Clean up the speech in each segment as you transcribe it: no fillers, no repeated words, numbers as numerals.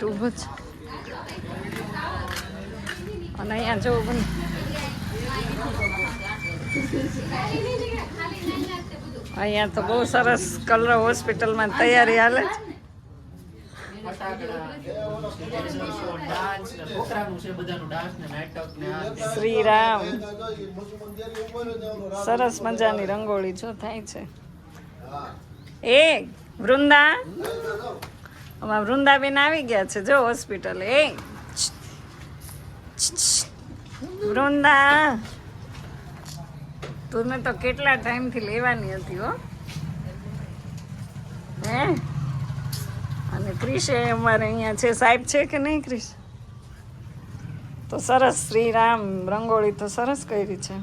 Light ઊભો છે અને અહીંયા જવું બને અહીંયા તો બહુ સરસ કલર હોસ્પિટલમાં તૈયારી હાલે શ્રી રામ સરસ મજાની રંગોળી જો થાય છે એ વૃંદા અમારા વૃંદાબેન આવી ગયા છે જો હોસ્પિટલ એ વૃંદા તું તો કેટલા ટાઈમથી લેવાની હતી હો હે અને ક્રિશે અમારે અહીંયા છે સાહેબ છે કે નહીં ક્રિશ તો સરસ શ્રી રામ રંગોળી તો સરસ કરી છે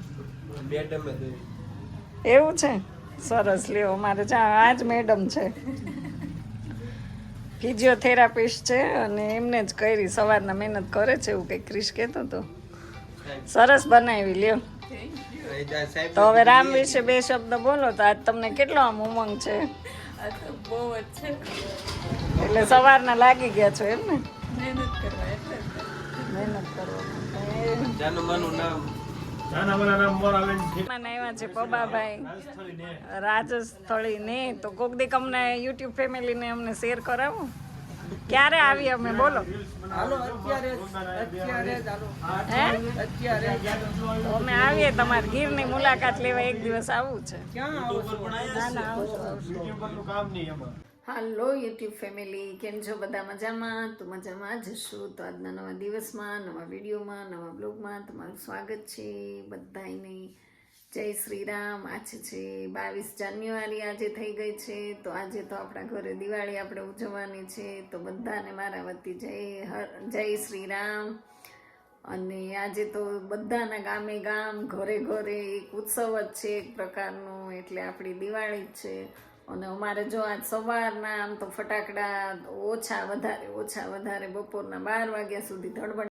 એવું છે સરસ લ્યો અમારે આજ મેડમ છે ફિઝિયોથેરાપિસ્ટ છે અને એમને જ કરી સવારના મહેનત કરે છે એવું કંઈક ક્રિશ કહેતો હતો સરસ બનાવી લ્યો તો હવે રામ વિશે બે શબ્દ બોલો તો આજ તમને કેટલો આમ ઉમંગ છે એટલે સવારના લાગી ગયા છો એમ ને મહેનત કરવા આવ્યા છે પબાભાઈ રાજસ્થળી ને તો કોક દીક અમને યુટ્યુબ ફેમિલીને અમને શેર કરાવો ક્યારે આવી અમે બોલો અમે આવીએ તમારે ગીરની મુલાકાત લેવા એક દિવસ આવવું છે હાલો યુટ્યુબ ફેમિલી કેમ છો બધા મજામાં તો મજામાં જ હશો તો આજના નવા દિવસમાં નવા વિડીયોમાં નવા બ્લોગમાં તમારું સ્વાગત છે બધાને જય શ્રી રામ આજે છે 22 જાન્યુઆરી આજે થઈ ગઈ છે તો આજે તો આપણા ઘરે દિવાળી આપણે ઉજવવાની છે તો બધાને મારા વતી જય શ્રી રામ અને આજે તો બધાના ગામે ગામ ઘરે ઘરે એક ઉત્સવ જ છે એક પ્રકારનો એટલે આપણી દિવાળી જ છે અને અમારે જો આજ સવારના આમ તો ફટાકડા ઓછા વધારે બપોરના 12 વાગ્યા સુધી ધડબડ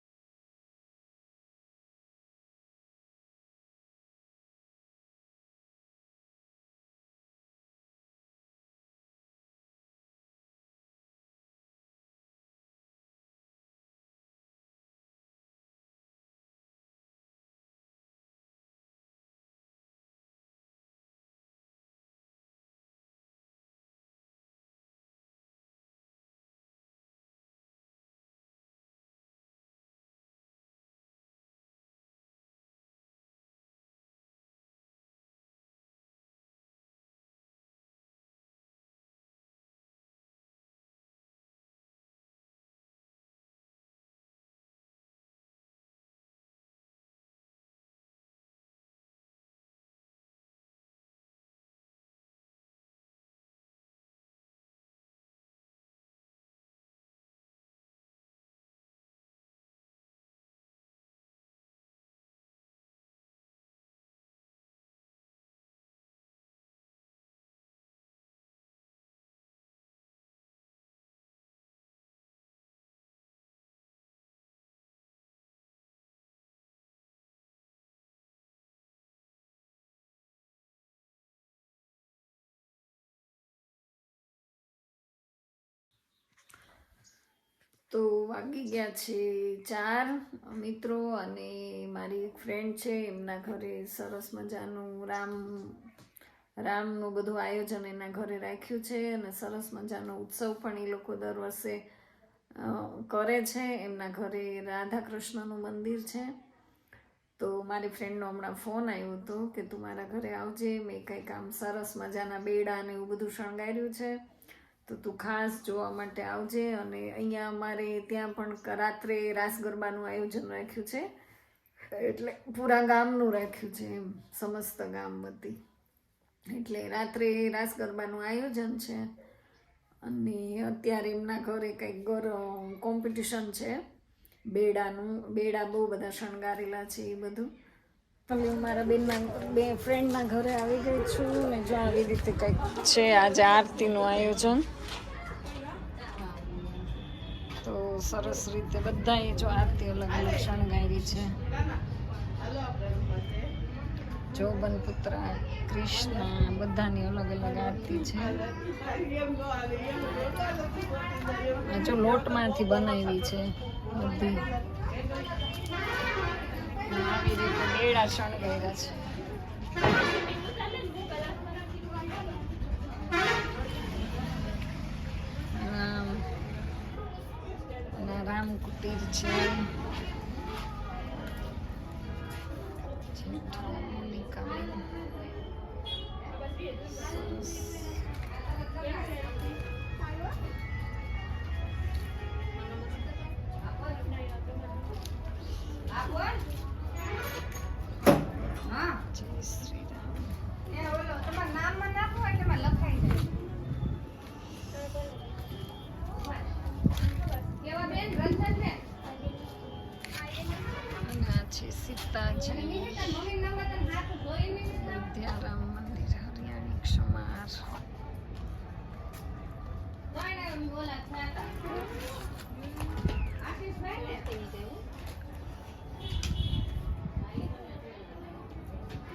તો વાગી ગયા છે 4 મિત્રો અને મારી એક ફ્રેન્ડ છે એમના ઘરે સરસ મજાનું રામનું બધું આયોજન એના ઘરે રાખ્યું છે અને સરસ મજાનો ઉત્સવ પણ એ લોકો દર વર્ષે કરે છે એમના ઘરે રાધા કૃષ્ણનું મંદિર છે તો મારી ફ્રેન્ડનો હમણાં ફોન આવ્યો હતો કે તું મારા ઘરે આવજે મેં કંઈક આમ સરસ મજાના બેડા ને એવું બધું શણગાર્યું છે તો તું ખાસ જોવા માટે આવજે અને અહીંયા અમારે ત્યાં પણ રાત્રે રાસ ગરબાનું આયોજન રાખ્યું છે એટલે પૂરા ગામનું રાખ્યું છે એમ સમસ્ત ગામ વતી એટલે રાત્રે રાસ ગરબાનું આયોજન છે અને અત્યારે એમના ઘરે કંઈક કોમ્પિટિશન છે બેડા બહુ બધા શણગારેલા છે એ બધું તમે મારા ફ્રેન્ડના ઘરે આવી ગઈ છું ને જો આવી રીતે કંઈક છે આજે આરતીનું આયોજન તો સરસ રીતે બધાએ જો આરતી અલગ અલગ શણગારી છે જોબન પુત્ર કૃષ્ણ બધાની અલગ અલગ આરતી છે. જો લોટમાંથી બનાવી છે બધી. આવી રીતે બેડા શણગાર્યા છે. રામ કુટીર છે. સીતાજી વિદ્યારામ મંદિર હરિયાણી ક્ષમાર.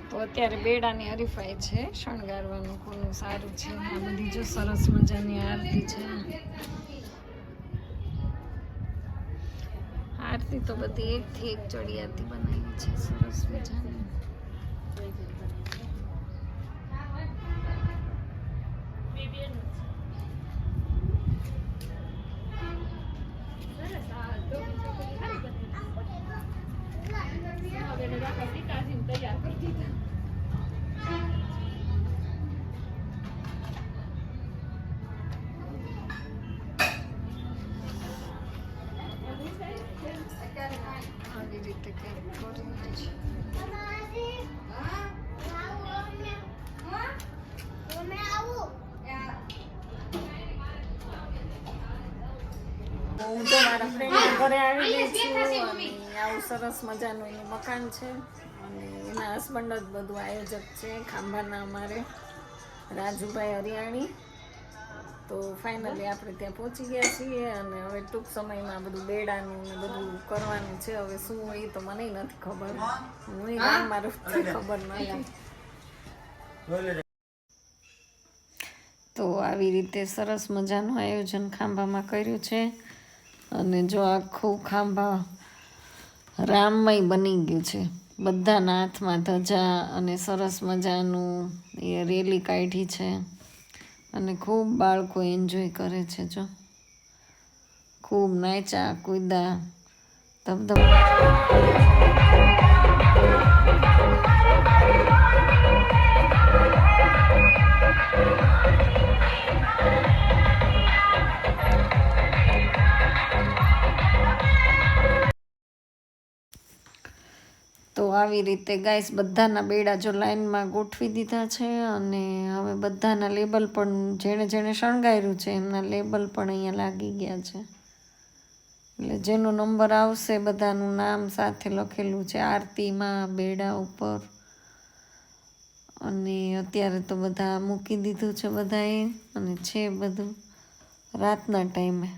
તો અત્યારે બેડાની હરીફાઈ છે શણગારવાનું કોનું સારું છે. આ બધી જો સરસ મજાની આરતી છે. આરતી તો બધી એકથી એક ચડિયાતી બનાવી છે સરસ મજાની. આવી રીતે કંઈક કરી છે. હું તો મારા ફ્રેન્ડ ઘરે આવી ગઈ છું અને આવું સરસ મજાનું એનું મકાન છે અને એના હસબન્ડ જ બધું આયોજક છે ખાંભાના અમારે રાજુભાઈ હરિયાણી. તો ફાઇનલી આપણે ત્યાં પહોંચી ગયા છીએ અને હવે ટૂંક સમયમાં બધું બેડાનું ને બધું કરવાનું છે. હવે શું એ તો મને નથી ખબર, હું ગામમાં રહું ખબર નથી. તો આવી રીતે સરસ મજાનું આયોજન ખાંભામાં કર્યું છે અને જો આખું ખાંભા રામમય બની ગયું છે. બધાના હાથમાં ધજા અને સરસ મજાનું એ રેલી કાઢી છે અને ખૂબ બાળકો એન્જોય કરે છે. જો ખૂબ નાચ્યા કૂદ્યા ધબધબ. તો આવી રીતે ગાઈસ બધાના બેડા જો લાઈનમાં ગોઠવી દીધા છે અને હવે બધાના લેબલ પણ જેણે જેણે શણગાર્યું છે એમના લેબલ પણ અહીંયા લાગી ગયા છે. એટલે જેનો નંબર આવશે બધાનું નામ સાથે લખેલું છે આરતીમાં બેડા ઉપર. અને અત્યારે તો બધા મૂકી દીધું છે બધાએ અને છે બધું રાતના ટાઈમે,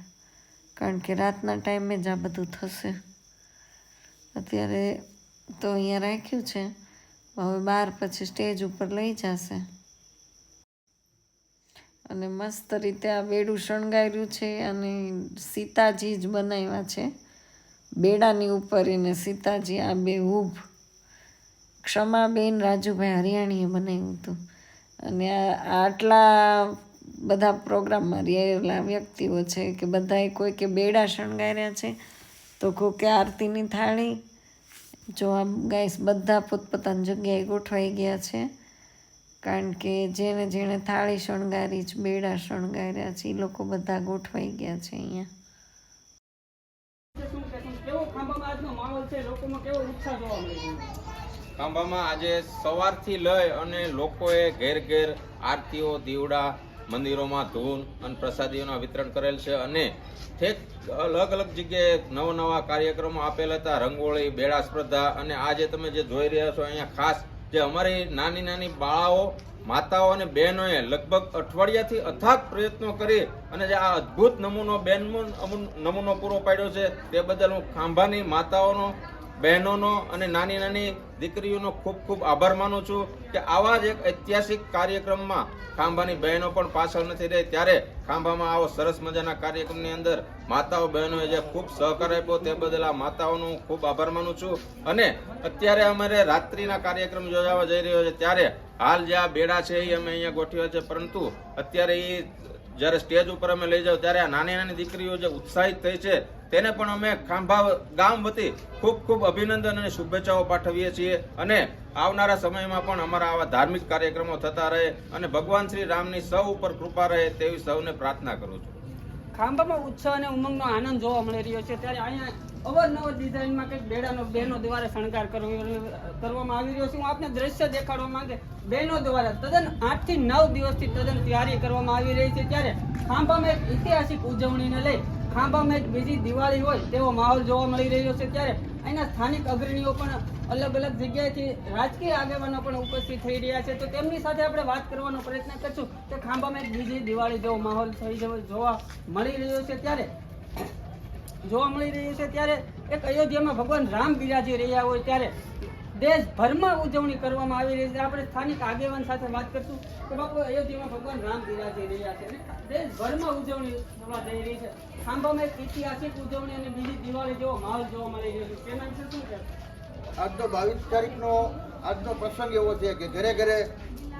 કારણ કે રાતના ટાઈમે જ આ બધું થશે. અત્યારે તો અહીંયા રાખ્યું છે, હવે બહાર પછી સ્ટેજ ઉપર લઈ જશે. અને મસ્ત રીતે આ બેડું શણગાર્યું છે અને સીતાજી જ બનાવ્યા છે બેડાની ઉપર. એને સીતાજી આ બે ઊભ ક્ષમાબેન રાજુભાઈ હરિયાણીએ બનાવ્યું હતું. અને આટલા બધા પ્રોગ્રામમાં રહેલા વ્યક્તિઓ છે કે બધાએ કોઈ કે બેડા શણગાર્યા છે તો કોઈ કે આરતીની થાળી. જો આ ગાઈસ બધા પોતપોતાની જગ્યાએ ગોઠવાઈ ગયા છે, કારણ કે જેણે જેણે થાળી શણગારી છે બેડા શણગાર્યા છે એ લોકો બધા ગોઠવાઈ ગયા છે અહીંયા. ખાંભામાં આજે સવારથી લઈ અને લોકોએ ઘેર ઘેર આરતીઓ દીવડા મંદિરોમાં ધૂન અને પ્રસાદીઓના વિતરણ કરેલ છે અને ઠેક અલગ અલગ જગ્યાએ નવા કાર્યક્રમો આપેલ હતા. રંગોળી, બેડા સ્પર્ધા અને આજે તમે જે જોઈ રહ્યા છો અહીંયા ખાસ જે અમારી નાની નાની બાળાઓ, માતાઓ અને બહેનોએ લગભગ અઠવાડિયાથી અથાગ પ્રયત્નો કરી અને જે આ અદ્ભુત નમૂનો પૂરો પાડ્યો છે તે બદલ હું ખાંભાની માતાઓનો બહેનોનો અને નાની નાની દીકરીઓનો ખૂબ ખૂબ આભાર માનું છું કે આવા જ એક ઐતિહાસિક કાર્યક્રમમાં ખાંભાની બહેનો પણ પાછળ નથી રહી. ત્યારે ખાંભામાં આવો સરસ મજાના કાર્યક્રમની અંદર માતાઓ બહેનોએ જે ખૂબ સહકાર આપ્યો તે બદલ આ માતાઓનો હું ખૂબ આભાર માનું છું. અને અત્યારે અમારે રાત્રિના કાર્યક્રમ યોજાવા જઈ રહ્યો છે, ત્યારે હાલ જે આ બેડા છે એ અમે અહીંયા ગોઠવ્યા છે, પરંતુ અત્યારે એ જ્યારે સ્ટેજ ઉપર અમે લઈ જાવ ત્યારે આ નાની નાની દીકરીઓ જે ઉત્સાહિત થઈ છે તેને પણ અમે ખાંભા ગામ વતી ખૂબ ખૂબ અભિનંદન અને શુભેચ્છાઓ પાઠવીએ છીએ. અને આવનારા સમયમાં પણ અમારા આવા ધાર્મિક કાર્યક્રમો થતા રહે અને ભગવાન શ્રી રામની સૌ ઉપર કૃપા રહે તેવી સૌને પ્રાર્થના કરું છું. ખાંભામાં ઉત્સાહ અને ઉમંગનો આનંદ જોવા મળી રહ્યો છે. ત્યારે અહીંયા અવારનવાર ડિઝાઇનમાં કંઈક બેડાનો બહેનો દ્વારા શણગાર કરવામાં આવી રહ્યો છે. હું આપને દ્રશ્ય દેખાડવા માંગે બહેનો દ્વારા તદ્દન 8 થી 9 દિવસથી તદ્દન તૈયારી કરવામાં આવી રહી છે. ત્યારે ખાંભામાં એક ઐતિહાસિક ઉજવણીને લઈ ખાંભામાં એક બીજી દિવાળી હોય તેવો માહોલ જોવા મળી રહ્યો છે. ત્યારે અહીંના સ્થાનિક અગ્રણીઓ પણ અલગ અલગ જગ્યાએથી રાજકીય આગેવાનો પણ ઉપસ્થિત થઈ રહ્યા છે. તો તેમની સાથે આપણે વાત કરવાનો પ્રયત્ન કરશું કે ખાંભામાં એક બીજી દિવાળી જેવો માહોલ જોવા મળી રહ્યો છે. ત્યારે એક અયોધ્યામાં ભગવાન રામ બિરાજી રહ્યા હોય ત્યારે દેશભરમાં ઉજવણી કરવામાં આવી રહી છે. આપણે સ્થાનિક આગેવાન સાથે વાત કરશું કે બાપુ અયોધ્યામાં ભગવાન રામ બિરાજી રહ્યા છે અને દેશભરમાં ઉજવણી થવા જઈ રહી છે. ખાંભામાં એક ઐતિહાસિક ઉજવણી અને બીજી દિવાળી જેવો માહોલ જોવા મળી રહ્યો છે. તેના વિશે શું કહેશો? આજનો 22 તારીખનો આજનો પ્રસંગ એવો છે કે ઘરે ઘરે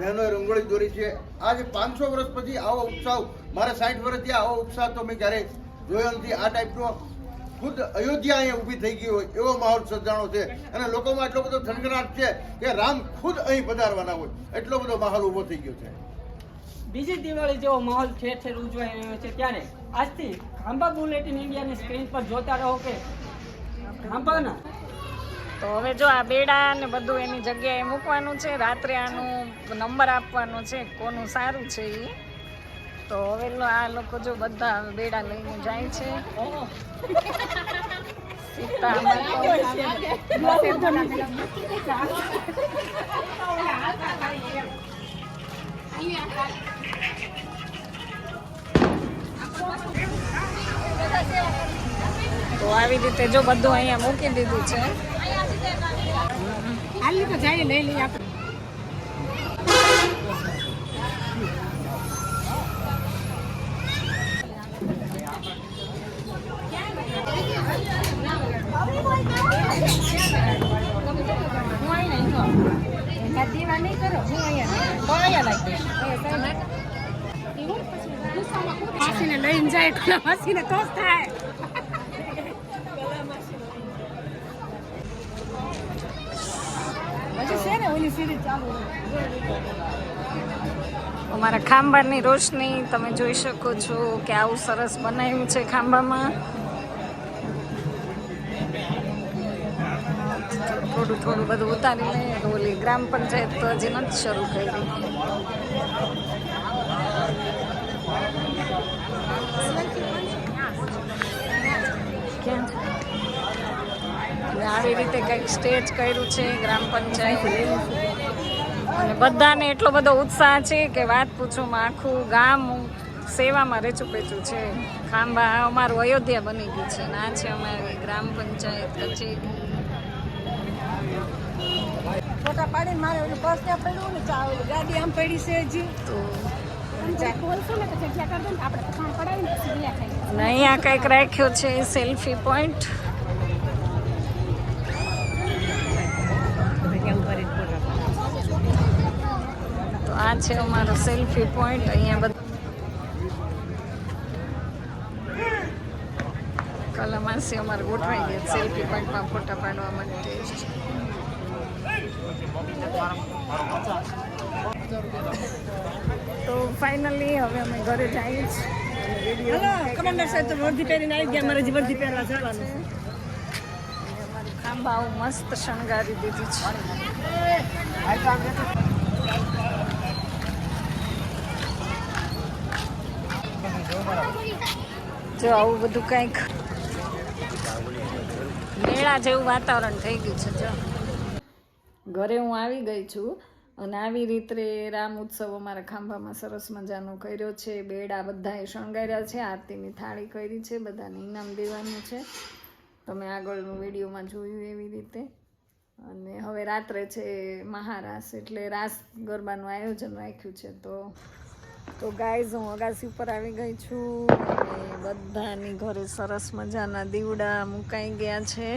બહેનોએ રંગોળી દોરી છે. આજે 500 વર્ષ પછી આવો ઉત્સાહ, મારે 60 વર્ષથી આવો ઉત્સાહ તો મેં ક્યારેય જોયો નથી. આ ટાઈપનો ખુદ અયોધ્યા અહીંયા ઊભી થઈ ગઈ હોય એવો માહોલ સર્જાણો છે અને લોકોમાં એટલો બધો થનગનાટ છે કે રામ ખુદ અહીં પધારવાના હોય એટલો બધો માહોલ ઊભો થઈ ગયો છે. બીજી દિવાળી જેવો માહોલ ઠેર ઠેર ઉજવાઈ રહ્યો છે. ત્યારે આજથી ખાંભા બુલેટિન ઇન્ડિયાની સ્ક્રીન પર જોતા રહો કે ખાંભાના. તો હવે જો આ બેડા ને બધું એની જગ્યાએ મૂકવાનું છે. રાત્રે આનું નંબર આપવાનો છે કોનું સારું છે એ. તો હવે આ લોકો જો બધા બેડા લઈને જાય છે. સીતામાં તો આવી રીતે જો બધું અહીંયા મૂકી દીધું છે. હાલી તો જાય લઈ લઈએ આપણે. માસીને લઈને જાય ખોલા માસીને તો જ થાય. અમારા ખાંભાની રોશની તમે જોઈ શકો છો કે આવું સરસ બનાવ્યું છે ખાંભામાં. થોડું થોડું બધું ઉતારી લે. ઓલી ગ્રામ પંચાયત તો હજી નથી શરૂ કરી. આવી રીતે કંઈક સ્ટેજ કર્યું છે ગ્રામ પંચાયત અને બધાને એટલો બધો ઉત્સાહ છે કે વાત પૂછોમાં. આખું ગામ સેવામાં રેચું પેચું છે. ખાંભા અમારું અયોધ્યા બની ગયું છે. અને આ છે અમારી ગ્રામ પંચાયત કચેરી. ફોટા પાડીને મારે ઓલું બસ ત્યાં પડ્યું ને ગાડી આમ પડી છે હજી. તો બોલશું ને તો જગ્યા કરી દો ને આપણે ખાણ પડાવીને પછી ગયા ખાઈ. અને અહીંયા કંઈક રાખ્યો છે સેલ્ફી પોઈન્ટ. તો આ છે અમારો સેલ્ફી પોઈન્ટ. અહીંયા બધા કલામાસી અમારે ગોઠવાઈ ગયા સેલ્ફી પોઈન્ટમાં ફોટા પાડવા માટે. તો ફાઇનલી હવે અમે ઘરે જઈએ છીએ. કમાન્ડર સાહેબ તો વર્દી પહેરીને આવી ગયા. મારે વર્દી પહેરવા જવાનું. અમારી ખાંભા આવું મસ્ત શણગારી દીધી છે. જો આવું બધું કંઈક મેળા જેવું વાતાવરણ થઈ ગયું છે. જો ઘરે હું આવી ગઈ છું અને આવી રીતે રામ ઉત્સવ અમારા ખાંભામાં સરસ મજાનો કર્યો છે. બેડા બધાએ શણગાર્યા છે. આરતીની થાળી કરી છે. બધાને ઇનામ દેવાનું છે. તમે આગળનું વિડીયોમાં જોયું એવી રીતે. અને હવે રાત્રે છે મહારાસ, એટલે રાસ ગરબાનું આયોજન રાખ્યું છે. તો ગાઈઝ હું અગાસી ઉપર આવી ગઈ છું અને બધાની ઘરે સરસ મજાના દીવડા મુકાઈ ગયા છે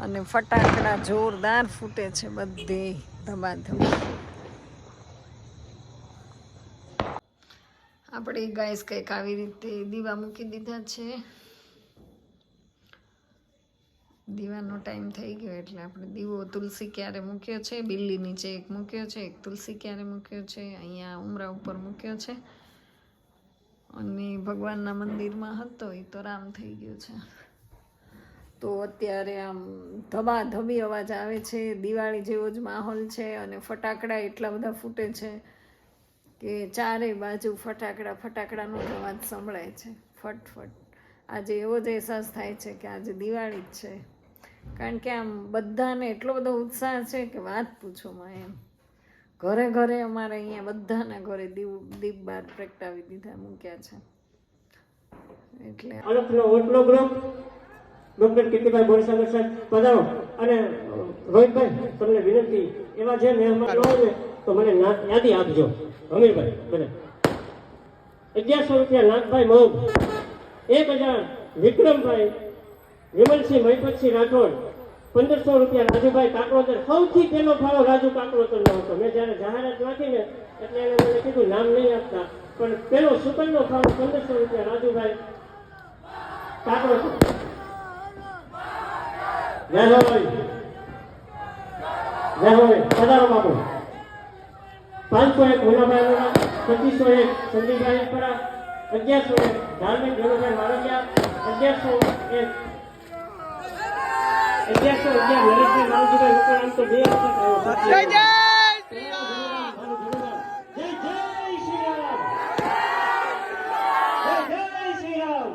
અને ફટાકડા જોરદાર ફૂટે છે બધે ધબાધબ. આપણે ગાઈઝ કંઈક આવી રીતે દીવા મૂકી દીધા છે. દીવાનો ટાઈમ થઈ ગયો એટલે આપણે દીવો તુલસી ક્યારે મૂક્યો છે, બિલ્લી નીચે એક મૂક્યો છે, એક તુલસી ક્યારે મૂક્યો છે, અહીંયા ઉમરા ઉપર મૂક્યો છે અને ભગવાનના મંદિરમાં હતો એ તો રામ થઈ ગયો છે. તો અત્યારે આમ ધબાધબી અવાજ આવે છે, દિવાળી જેવો જ માહોલ છે અને ફટાકડા એટલા બધા ફૂટે છે કે ચારે બાજુ ફટાકડાનો અવાજ સંભળાય છે, ફટફટ. આજે એવો જ અહેસાસ થાય છે કે આજે દિવાળી જ છે, કારણ કે આમ બધાને એટલો બધો ઉત્સાહ છે કે વાત પૂછોમાં. એમ ઘરે ઘરે અમારે અહીંયા બધાના ઘરે દીપ બાર પ્રગટાવી દીધા મૂક્યા છે. એટલે અલગનો ઓટલો ગ્રુપ ડોક્ટર કીર્તિભાઈ બોરસાગર સાહેબ પધારો. અને રોહિતભાઈ તમને વિનંતી, એવા જે મહેમાન હોય ને તો મને યાદી આપજો. હમીરભાઈ બધા 1100 રૂપિયા નાથભાઈ મહુબ, 1000 વિક્રમભાઈ વિમલસિંહ મહિપતસિંહ રાઠોડ, 1500 રૂપિયા રાજુભાઈ કાકરોતર. સૌથી પહેલો ફાળો રાજુ કાકરોતરનો હતો. મેં જ્યારે જાહેરાત નાખી ને એટલે એને મને કીધું નામ નહીં આપતા, પણ પેલો સુકનનો ફાળો 1500 રૂપિયા રાજુભાઈ કાકરોતર. જય હોય પધારો બાપુ. 501 મુનાભાઈ અરોરા, 2501 સંદીપભાઈ પરા, 1101 ધાર્મિક ધનુભાઈ મારવિયા, 1111 નરેશભાઈ મારુતિભાઈ લોકો. આમ તો 2 વખત આવ્યો. જય જય શ્રી રામ. જય જય શ્રી રામ. જય જય શ્રી રામ.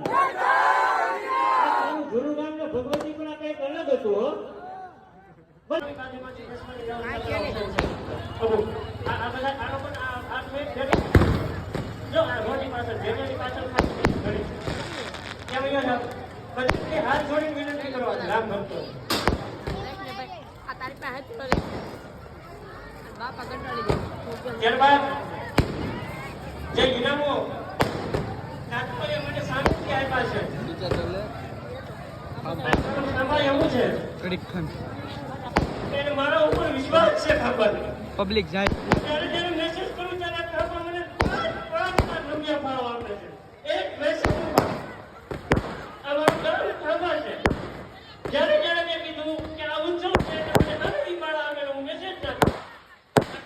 ગુરુરામ ને ભગવતી પણ આ કંઈક અલગ હતું હો. આ બધા કાળો પણ આ જો આ રોડની પાછળ જેની પાછળ ઘડી કેમ અહીંયા બધી હાથ જોડીને વિનંતી કરવા રામ ભક્તો. ત્યારબાદ જે ઇનામો તાત્પર્ય મને શાંતિ આપ્યા છે એવું છે એને મારા ઉપર વિશ્વાસ છે. ખબર પબ્લિક જાય ત્યારે મેસેજ કરું ત્યારે ખબર મને 5 રૂપિયા ભાવ આપે છે એક મેસેજ. અમારું ઘર ખબર છે જ્યારે મેં કીધું કે આ ઉત્સવ છે મને અનવી પાડા આવે હું મેસેજ નાખું.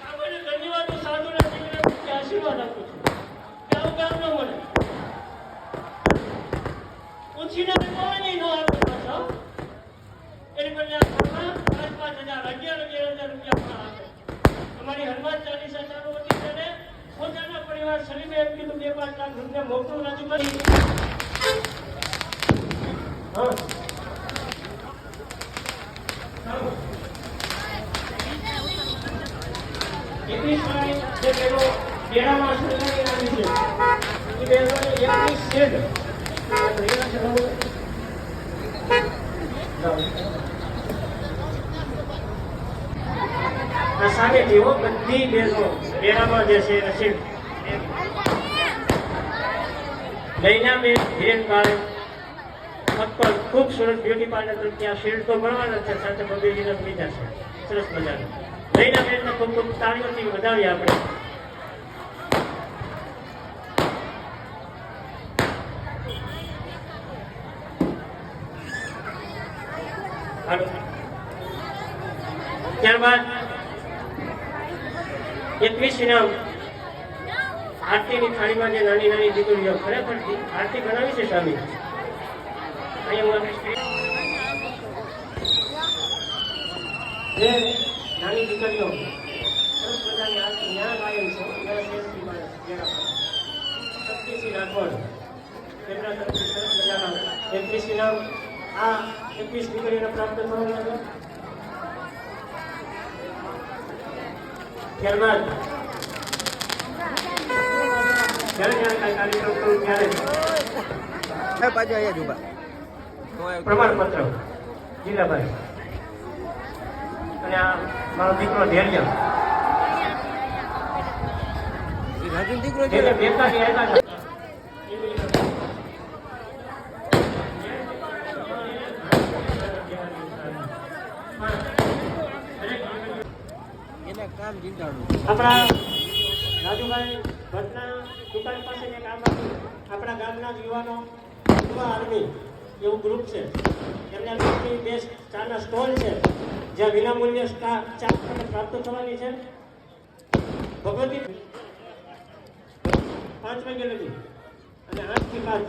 આપણને ધન્યવાદ સાધુના દીકરાને કે આશીર્વાદ આપું છું કે આવું કામ ન મળે. પૂછીને કોઈ નહીં ન આપે પાછો એની બદલે આ ઘરમાં 5,000 11,000 રૂપિયા આપે. અમારી હનુમાન ચાલીસા ચાલુ હતી ત્યારે પોતાના પરિવાર શરીરે એમ કીધું 2-5 લાખ રૂપિયા મોકલું રાજુભાઈ. હા જે પેલો કેળામાં સરકારી આવી છે એ બેનોને 21 શેડ સામે જેવો બધી બેનો કેળામાં જે છે શેડ લઈના મેં હિરેન કાળે મક્કલ ખૂબસૂરત બ્યુટી પાર્લર તરીકે આ શેડ તો મળવાના છે, સાથે બબેજીના બીજા છે સરસ મજાના. લઈના બેનને ખૂબ ખૂબ તાળીઓથી વધાવીએ આપણે. ત્યારબાદ 21 ઇનામ આરતીની થાળીમાં જે નાની નાની દીકરીઓ ખરેખર આરતી બનાવી છે સ્વામી. જે નાની દીકરીઓ સરસ મજાની આરતી ન્યા ગાયન છે શક્તિસિંહ રાઠોડ તેમના તરફથી સરસ મજાના 21 ઇનામ આ 21 દીકરીઓને પ્રાપ્ત થવાના છે. ત્યારબાદ જ્યારે કાંઈ કાર્યક્રમ કરું ત્યારે પ્રમાણપત્ર જીલાભાઈ અને આ મારો દીકરો ધૈર્ય એટલે બેકારી આવ્યા છે. આપણા રાજુભાઈ ભટ્ટના દુકાન પાસે એક આપણા ગામના જ યુવાનો યુવા આર્મી એવું ગ્રુપ છે. એમના ગ્રુપની બે ચાના સ્ટોલ છે જ્યાં વિનામૂલ્ય ચા તમને પ્રાપ્ત થવાની છે. ભગવતી 5 વાગ્યા લગી અને 8 થી 5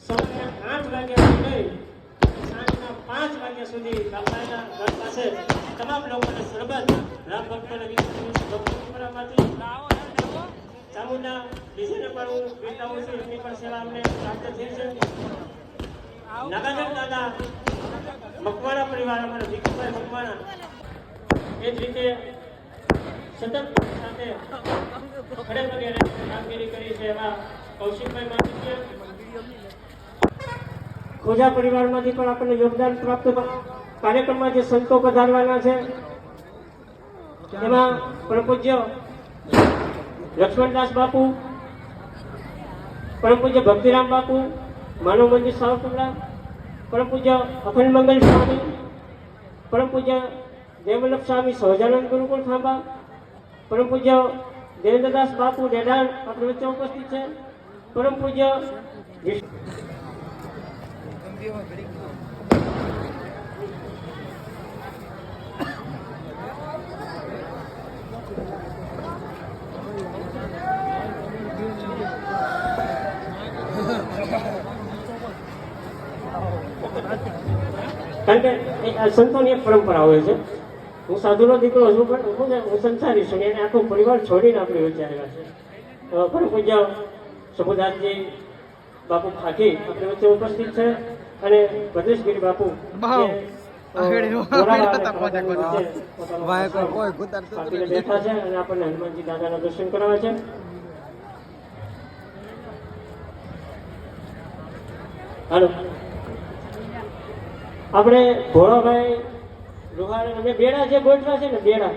સવારે 8 વાગ્યાથી લઈ સાંજના 5 વાગ્યા સુધી ગામડાના ઘર પાસે તમામ લોકોને સરબત રામ ભક્તોને વિશ્વાસમાંથી ચામુંડા બીજેને પણ હું વિતાવું છું. એમની પણ સેવા અમને પ્રાપ્ત થઈ છે. નાગાજન દાદા મકવાણા પરિવાર અમારા વિક્રમભાઈ મકવાણા એ જ રીતે સતત સાથે ખડે પગે કામગીરી કરી છે એવા કૌશિકભાઈ માધુર્ય ખોજા પરિવારમાંથી પણ આપણને યોગદાન પ્રાપ્ત કાર્યક્રમમાં જે સંતો પધારવાના છે એમાં પરમ પૂજ્ય લક્ષ્મણદાસ બાપુ, પરમ પૂજ્ય ભક્તિરામ બાપુ, માનવ મંદિર સાવરકુંડલા, પરમ પૂજ્ય અખંડ મંગલ સ્વામી, પરમ પૂજ્ય દેવલ્લભ સ્વામી સહજાનંદ ગુરુકુળ ખાંભા, પરમ પૂજ્ય દેવેન્દ્રદાસ બાપુ ડેડાણ આપણી વચ્ચે ઉપસ્થિત છે. પરમ પૂજ્ય કારણ કે સંતોની એક પરંપરા હોય છે. હું સાધુનો દીકરો છું પણ હું સંસારી છું એને આખો પરિવાર છોડીને આપણી વચ્ચે આવ્યા છે. પરમ પૂજ્ય સબુદાસજી બાપુ ખાકી આપણી વચ્ચે ઉપસ્થિત છે અને ભદ્રેશગીરી બાપુ બેઠા છે અને આપણને હનુમાનજી દાદાના દર્શન કરાવે છે. હાલો આપણે ભોળાભાઈ લુહાર અને બેડા જે ગોઠવા છે ને બેડા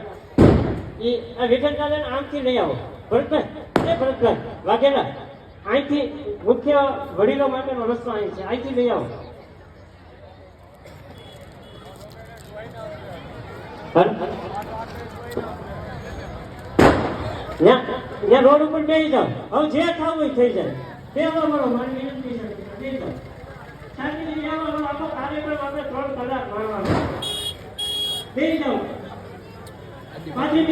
એ આ વિઠ્ઠલ દાદાને આમથી લઈ આવો. ભરતભાઈ વાઘેલા અહીંથી મુખ્ય વડીલો માટેનો રસ્તો અહીં છે, અહીંથી લઈ આવો. ત્યાં રોડ ઉપર બેસી જાઓ. હવે જે થવું હોય થઈ જાય. બેવા મળો મારી વિનંતી છે. બેસી જાઓ. શાંતિથી બેસવાનો આખો કાર્યક્રમ આપણે 3 કલાક માણવાનો. બેસી જાઓ. પાછી